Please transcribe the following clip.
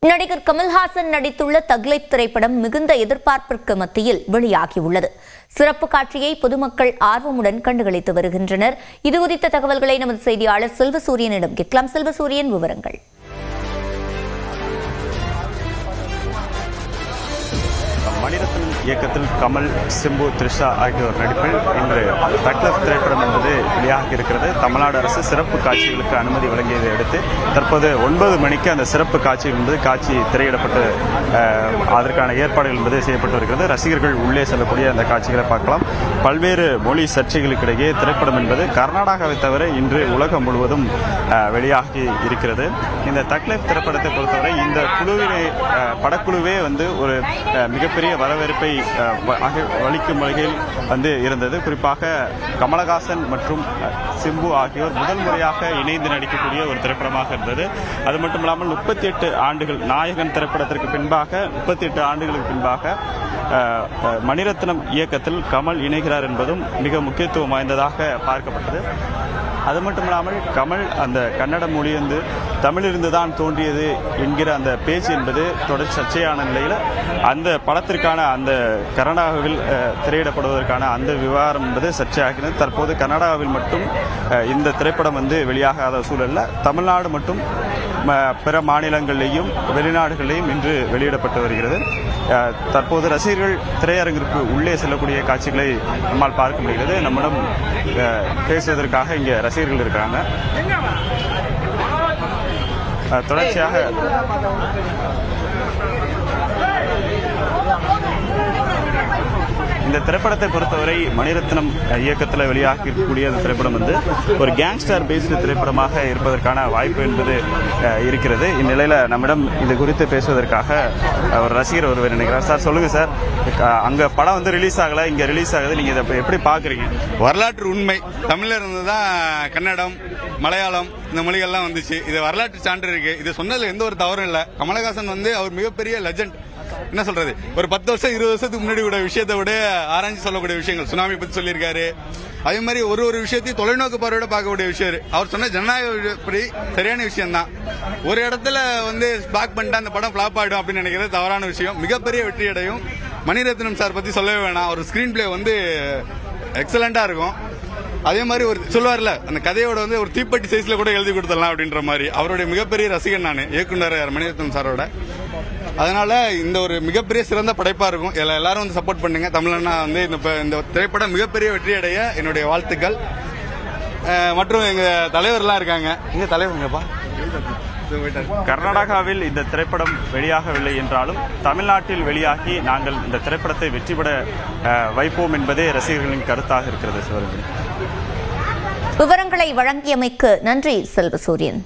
நடிகர் கமல்ஹாசன் நடித்துள்ள தக்லைஃப் திரைப்படம் மிகுந்த எதிர்பார்ப்பிற்கு மத்தியில் வெளியாகியுள்ளது. சிறப்பு காட்சியை பொதுமக்கள் ஆர்வமுடன் கண்டுகளித்து வருகின்றனர். இதுகுறித்த தகவல்களை நமது செய்தியாளர் செல்வசூரியனிடம் கேட்கலாம். செல்வசூரியன், விவரங்கள். மணிரத்னம் இயக்கத்தில் கமல், சிம்பு, த்ரிஷா ஆகியோர் நடிப்பில் இன்று தக்லைஃப் திரைப்படம் என்பது வெளியாகி இருக்கிறது. தமிழ்நாடு அரசு சிறப்பு காட்சிகளுக்கு அனுமதி வழங்கியதை அடுத்து தற்போது 9 மணிக்கு அந்த சிறப்பு காட்சிகள் என்பது திரையிடப்பட்டு அதற்கான ஏற்பாடுகள் என்பது செய்யப்பட்டு வருகிறது. ரசிகர்கள் உள்ளே செல்லக்கூடிய அந்த காட்சிகளை பார்க்கலாம். பல்வேறு மொழி சர்ச்சைகளுக்கிடையே திரைப்படம் என்பது கர்நாடகாவை தவிர இன்று உலகம் முழுவதும் வெளியாகி இருக்கிறது. இந்த தக்லைஃப் திரைப்படத்தை பொறுத்தவரை இந்த படக்குழுவே ஒரு மிகப்பெரிய வரவேற்பை அளிக்கும் வகையில் இருந்தது. குறிப்பாக கமலஹாசன் மற்றும் சிம்பு ஆகியோர் முதல் முறையாக இணைந்து நடிக்கக்கூடிய ஒரு திரைப்படமாக இருந்தது. அது மட்டுமில்லாமல் 38 ஆண்டுகள் நாயகன் திரைப்படத்திற்கு பின்பாக 38 ஆண்டுகளுக்கு பின்பாக மணிரத்னம் இயக்கத்தில் கமல் இணைகிறார் என்பதும் மிக முக்கியத்துவம் வாய்ந்ததாக பார்க்கப்பட்டது. அது மட்டுமில்லாமல் கமல் அந்த கன்னட மொழி தமிழிலிருந்து தான் தோன்றியது என்கிற அந்த பேச்சு என்பது தொடர் சர்ச்சையான நிலையில் அந்த படத்திற்கான அந்த கர்நாடகாவில் திரையிடப்படுவதற்கான அந்த விவகாரம் என்பது சர்ச்சையாகிறது. தற்போது கர்நாடகாவில் மட்டும் இந்த திரைப்படம் வெளியாகாத சூழலில் தமிழ்நாடு மற்றும் பிற மாநிலங்களிலேயும் வெளிநாடுகளிலேயும் இன்று வெளியிடப்பட்டு வருகிறது. தற்போது ரசிகர்கள் திரையரங்கிற்கு உள்ளே செல்லக்கூடிய காட்சிகளை நம்மால் பார்க்க முடிகிறது. நம்மிடம் பேசுவதற்காக இங்கே ரசிகர்கள் இருக்கிறாங்க. தொடர்ச்சியாக இந்த திரைப்படத்தை பொறுத்தவரை மணிரத்னம் இயக்கத்தில் வெளியாகி இருக்கக்கூடிய அந்த திரைப்படம் ஒரு கேங்ஸ்டர் பேஸ்டு திரைப்படமாக இருப்பதற்கான வாய்ப்பு என்பது இருக்கிறது. இந்நிலையில் நம்மிடம் இது குறித்து பேசுவதற்காக ஒரு ரசிகர் ஒருவர் நினைக்கிறார். சார், சொல்லுங்க சார், அங்க படம் ரிலீஸ் ஆகல, இங்க ரிலீஸ் ஆகுது, நீங்க இதை எப்படி பாக்குறீங்க? வரலாற்று உண்மை. தமிழ்ல இருந்து தான் கன்னடம், மலையாளம் இந்த மொழிகள்லாம் வந்துச்சு. இது வரலாற்று சான்று இருக்கு. இது சொன்னதுல எந்த ஒரு தவறும் இல்லை. கமலஹாசன் அவர் மிகப்பெரிய லெஜண்ட். என்ன சொல்றது, ஒரு 10 வருஷம் 20 வருஷத்துக்கு முன்னாடி விட விஷயத்தை விட ஆராய்ச்சி சொல்லக்கூடிய விஷயங்கள், சுனாமி பத்தி சொல்லியிருக்காரு. அதே மாதிரி ஒரு விஷயத்தையும் தொலைநோக்கு பார்வையோட பார்க்கக்கூடிய விஷயம். அவர் சொன்ன ஜனநாயகப்படி சரியான விஷயம் தான். ஒரு இடத்துல பிளாக் பண்ணிட்டு அந்த படம் பிளாப் ஆயிடும் அப்படின்னு நினைக்கிறது தவறான விஷயம். மிகப்பெரிய வெற்றி அடையும். மணிரத்னம் சார் பத்தி சொல்லவே வேணாம். ஒரு ஸ்கிரீன் பிளே எக்ஸலண்டா இருக்கும். அதே மாதிரி ஒரு சொல்லுவார்ல, அந்த கதையோட ஒரு தீப்பெட்டி சைஸ்ல கூட எழுதி கொடுத்துடலாம் அப்படின்ற மாதிரி. அவருடைய மிகப்பெரிய ரசிகன் நான், இயக்குனர் மணிரத்னம் சாரோட. அதனால இந்த ஒரு மிகப்பெரிய சிறந்த படைப்பா இருக்கும். எல்லாரும் சப்போர்ட் பண்ணுங்க. தமிழனா இந்த திரைப்படம் மிகப்பெரிய வெற்றி அடைய என்னுடைய வாழ்த்துக்கள். மற்றும் எங்க தலைவர்லாம் இருக்காங்க. எங்க தலைவருங்கப்பா. கர்நாடகாவில் இந்த திரைப்படம் வெளியாகவில்லை என்றாலும் தமிழ்நாட்டில் வெளியாகி நாங்கள் இந்த திரைப்படத்தை வெற்றி பெற வைப்போம் என்பதே ரசிகர்களின் கருத்தாக இருக்கிறது. விவரங்களை வழங்கியமைக்கு நன்றி செல்வசூரியன்.